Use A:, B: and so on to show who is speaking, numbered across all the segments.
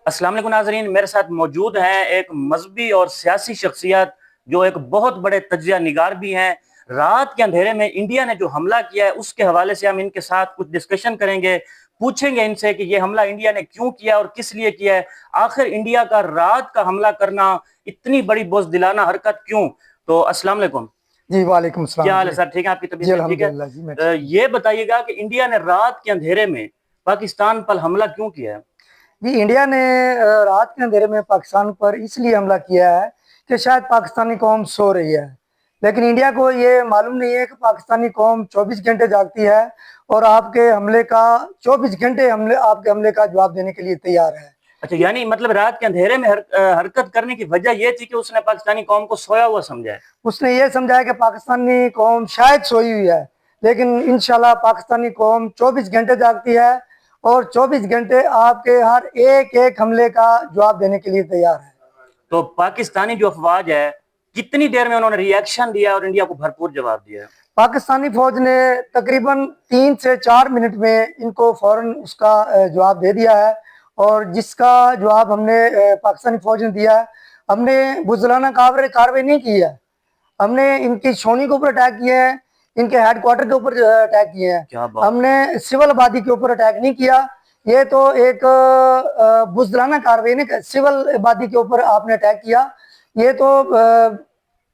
A: السلام علیکم ناظرین، میرے ساتھ موجود ہیں ایک مذہبی اور سیاسی شخصیت جو ایک بہت بڑے تجزیہ نگار بھی ہیں۔ رات کے اندھیرے میں انڈیا نے جو حملہ کیا ہے اس کے حوالے سے ہم ان کے ساتھ کچھ ڈسکشن کریں گے، پوچھیں گے ان سے کہ یہ حملہ انڈیا نے کیوں کیا اور کس لیے کیا ہے، آخر انڈیا کا رات کا حملہ کرنا اتنی بڑی بزدلانہ حرکت کیوں؟ تو السلام علیکم
B: جی، وعلیکم السلام۔
A: کیا حال ہے سر؟ ٹھیک ہے؟ آپ کی طبیعت
B: جی
A: ٹھیک ہے؟
B: الحمدللہ جی
A: یہ بتائیے گا کہ انڈیا نے رات کے اندھیرے میں پاکستان پر حملہ کیوں کیا ہے؟
B: جی، انڈیا نے رات کے اندھیرے میں پاکستان پر اس لیے حملہ کیا ہے کہ شاید پاکستانی قوم سو رہی ہے، لیکن انڈیا کو یہ معلوم نہیں ہے کہ پاکستانی قوم 24 گھنٹے جاگتی ہے اور آپ کے حملے کا 24 گھنٹے آپ کے حملے کا جواب دینے کے لیے تیار ہے۔
A: اچھا، یعنی مطلب رات کے اندھیرے میں حرکت کرنے کی وجہ یہ تھی کہ اس نے پاکستانی قوم کو سویا ہوا سمجھا ہے؟
B: اس نے یہ سمجھا ہے کہ پاکستانی قوم شاید سوئی ہوئی ہے، لیکن انشاءاللہ پاکستانی قوم 24 گھنٹے جاگتی ہے اور 24 گھنٹے آپ کے ہر ایک ایک حملے کا جواب دینے کے لیے تیار ہے۔
A: تو پاکستانی جو افواج ہے کتنی دیر میں انہوں نے ری ایکشن دیا اور انڈیا کو بھرپور جواب دیا ہے؟
B: پاکستانی فوج نے تقریباً 3 سے 4 منٹ میں ان کو فوراً اس کا جواب دے دیا ہے، اور جس کا جواب ہم نے پاکستانی فوج نے دیا ہے، ہم نے بزدلانہ کارروائی نہیں کی ہے، ہم نے ان کی چھونی کے اوپر اٹیک کیے ہیں، ان کے ہیڈ کوارٹر کے اوپر اٹیک کیے ہیں، ہم نے سول آبادی کے اوپر اٹیک نہیں کیا۔ یہ تو ایک بزدلانہ کارروائی نے سول آبادی کے اوپر آپ نے اٹیک کیا، یہ تو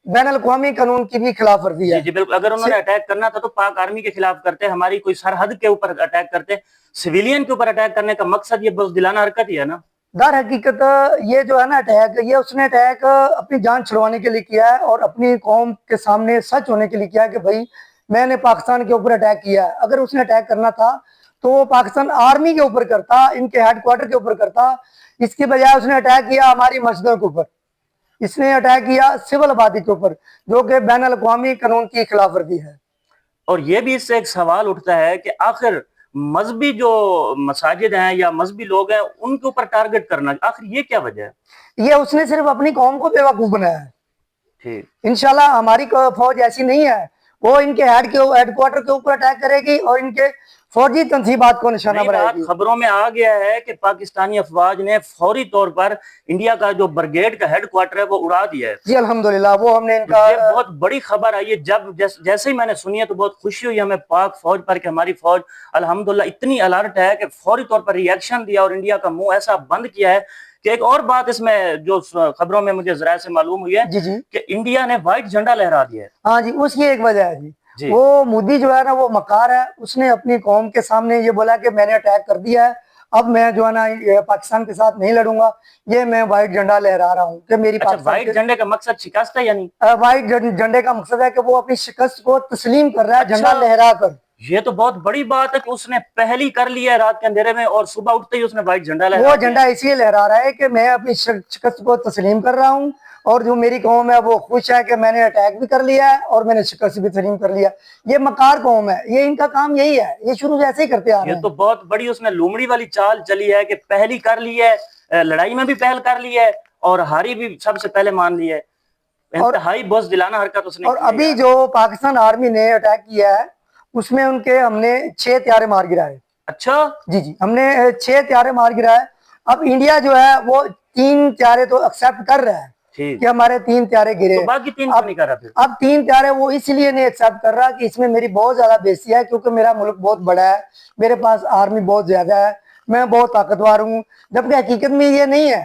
B: بین الاقوامی قانون کی بھی خلاف ورزی ہے۔
A: جی جی بالکل، اگر انہوں نے اٹیک کرنا تھا تو پاک آرمی کے خلاف کرتے، ہماری کوئی سرحد کے اوپر اٹیک کرتے، سویلین کے اوپر اٹیک کرنے کا مقصد یہ بزدلانہ حرکت ہی ہے نا؟
B: در حقیقت یہ جو ہے نا اٹیک، یہ اس نے اٹیک اپنی جان چھڑوانے کے لیے کیا ہے اور اپنی قوم کے سامنے سچ ہونے کے لیے کیا ہے کہ بھائی میں نے پاکستان کے اوپر اٹیک کیا ہے۔ اگر اس نے اٹیک کرنا تھا تو وہ پاکستان آرمی کے اوپر کرتا، ان کے ہیڈ کوارٹر کے اوپر کرتا، اس کی بجائے اس نے اٹیک کیا ہماری مسجدوں کے اوپر، اس نے اٹیک کیا سول آبادی کے اوپر، جو کہ بین الاقوامی قانون کی خلاف ورزی ہے۔
A: اور یہ بھی اس سے ایک سوال اٹھتا ہے کہ آخر مذہبی جو مساجد ہیں یا مذہبی لوگ ہیں ان کے اوپر ٹارگٹ کرنا، آخر یہ کیا وجہ ہے؟
B: یہ اس نے صرف اپنی قوم کو بے وقوف بنایا ہے۔ انشاءاللہ ہماری فوج ایسی نہیں ہے، وہ ان کے ہیڈ کوارٹر کے اوپر اٹیک کرے گی اور ان کے فوجی تنصیبات کو نشانہ بنائے گی۔
A: خبروں میں آ گیا ہے کہ پاکستانی افواج نے فوری طور پر انڈیا کا جو برگیڈ کا ہیڈ کوارٹر ہے وہ اڑا دیا ہے۔
B: جی الحمدللہ، وہ ہم نے ان کا
A: یہ بہت بڑی خبر آئی ہے، جیسے ہی میں نے سنی ہے تو بہت خوشی ہوئی ہمیں پاک فوج پر کہ ہماری فوج الحمدللہ اتنی الرٹ ہے کہ فوری طور پر ری ایکشن دیا اور انڈیا کا منہ ایسا بند کیا ہے کہ ایک اور بات اس میں جو خبروں میں مجھے ذرائع سے معلوم ہوئی ہے کہ انڈیا نے وائٹ جھنڈا لہرا دیا ہے۔
B: ہاں جی، اس کی ایک وجہ ہے جی، وہ مودی جو ہے نا وہ مکار ہے، اس نے اپنی قوم کے سامنے یہ بولا کہ میں نے اٹیک کر دیا ہے، اب میں جو ہے نا پاکستان کے ساتھ نہیں لڑوں گا، یہ میں وائٹ جھنڈا لہرا رہا ہوں کہ میری
A: وائٹ جھنڈے کا مقصد شکست ہے؟ یعنی
B: وائٹ جھنڈے کا مقصد ہے کہ وہ اپنی شکست کو تسلیم کر رہا ہے جھنڈا لہرا کر۔
A: یہ تو بہت بڑی بات ہے کہ اس نے پہلی کر لیا ہے رات کے اندھیرے میں اور صبح اٹھتے ہی اس نے وائٹ جھنڈا لہرا دیا۔
B: وہ جھنڈا اس لیے لہرا رہا ہے کہ میں اپنی شکست کو تسلیم کر رہا ہوں، اور جو میری قوم ہے وہ خوش ہے کہ میں نے اٹیک بھی کر لیا ہے اور میں نے شکست بھی تسلیم کر لیا۔ یہ مکار قوم ہے، یہ ان کا کام یہی ہے، یہ شروع سے ایسے ہی کرتے آ رہے ہیں۔
A: یہ تو بہت بڑی اس نے لومڑی والی چال چلی ہے کہ پہلی کر لی ہے، لڑائی میں بھی پہل کر لی ہے اور ہاری بھی سب سے پہلے مان لی ہے۔ انتہائی بزدلانہ حرکت اس نے کی ہے۔
B: اور ابھی جو پاکستان آرمی نے اٹیک کیا ہے اس میں ان کے ہم نے 6 طیارے مار گرائے۔
A: اچھا
B: جی جی، ہم نے 6 طیارے مار گرائے۔ اب انڈیا جو ہے وہ 3 طیارے تو ایکسپٹ کر رہا ہے کہ ہمارے 3 طیارے گرے،
A: باقی 3 کیوں نہیں کر رہا پھر؟
B: اب 3 طیارے وہ اس لیے نہیں ایکسپٹ کر رہا کہ اس میں میری بہت زیادہ بیسی ہے، کیونکہ میرا ملک بہت بڑا ہے، میرے پاس آرمی بہت زیادہ ہے، میں بہت طاقتور ہوں، جبکہ حقیقت میں یہ نہیں ہے،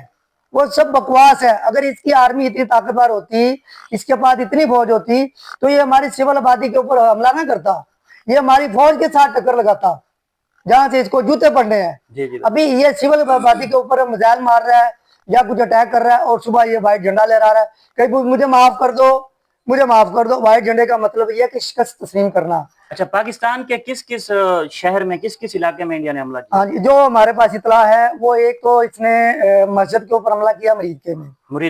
B: وہ سب بکواس ہے۔ اگر اس کی آرمی اتنی طاقتور ہوتی، اس کے پاس اتنی فوج ہوتی تو یہ ہماری سول آبادی کے اوپر حملہ نہ کرتا، یہ ہماری فوج کے ساتھ ٹکر لگاتا جہاں سے اس کو جوتے پڑنے ہیں۔ ابھی یہ سول آبادی کے اوپر میزائل مار رہا ہے یا کچھ اٹیک کر رہا ہے اور صبح یہ وائٹ جھنڈا لہرا رہا ہے کہ مجھے معاف کر دو، مجھے معاف کر دو۔ وائٹ جھنڈے کا مطلب یہ ہے کہ شکست تسلیم کرنا۔
A: اچھا، پاکستان کے کس کس شہر میں کس کس علاقے میں انڈیا نے حملہ کیا؟
B: ہاں جی، جو ہمارے پاس اطلاع ہے وہ ایک تو اس نے مسجد کے اوپر حملہ کیا مرید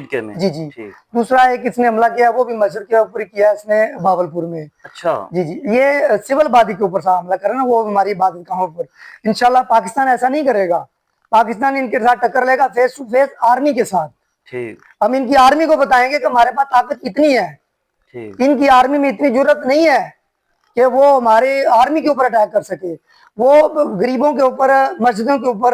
B: کے میں، جی جی، دوسرا ایک اس نے حملہ کیا وہ بھی مسجد کے اوپر کیا اس نے بھاولپور میں۔ اچھا جی جی، یہ سول آبادی کے اوپر حملہ کرنا وہ ہماری عبادت گاہوں پر۔ انشاءاللہ پاکستان ایسا نہیں کرے گا، پاکستان ان کے ساتھ ٹکر لے گا فیس ٹو فیس آرمی کے ساتھ۔ ہم ان کی آرمی کو بتائیں گے کہ ہمارے پاس طاقت کتنی ہے، ان کی آرمی میں اتنی جرت نہیں ہے کہ وہ ہمارے آرمی کے اوپر اٹیک کر سکے۔ وہ غریبوں کے اوپر، مسجدوں کے اوپر،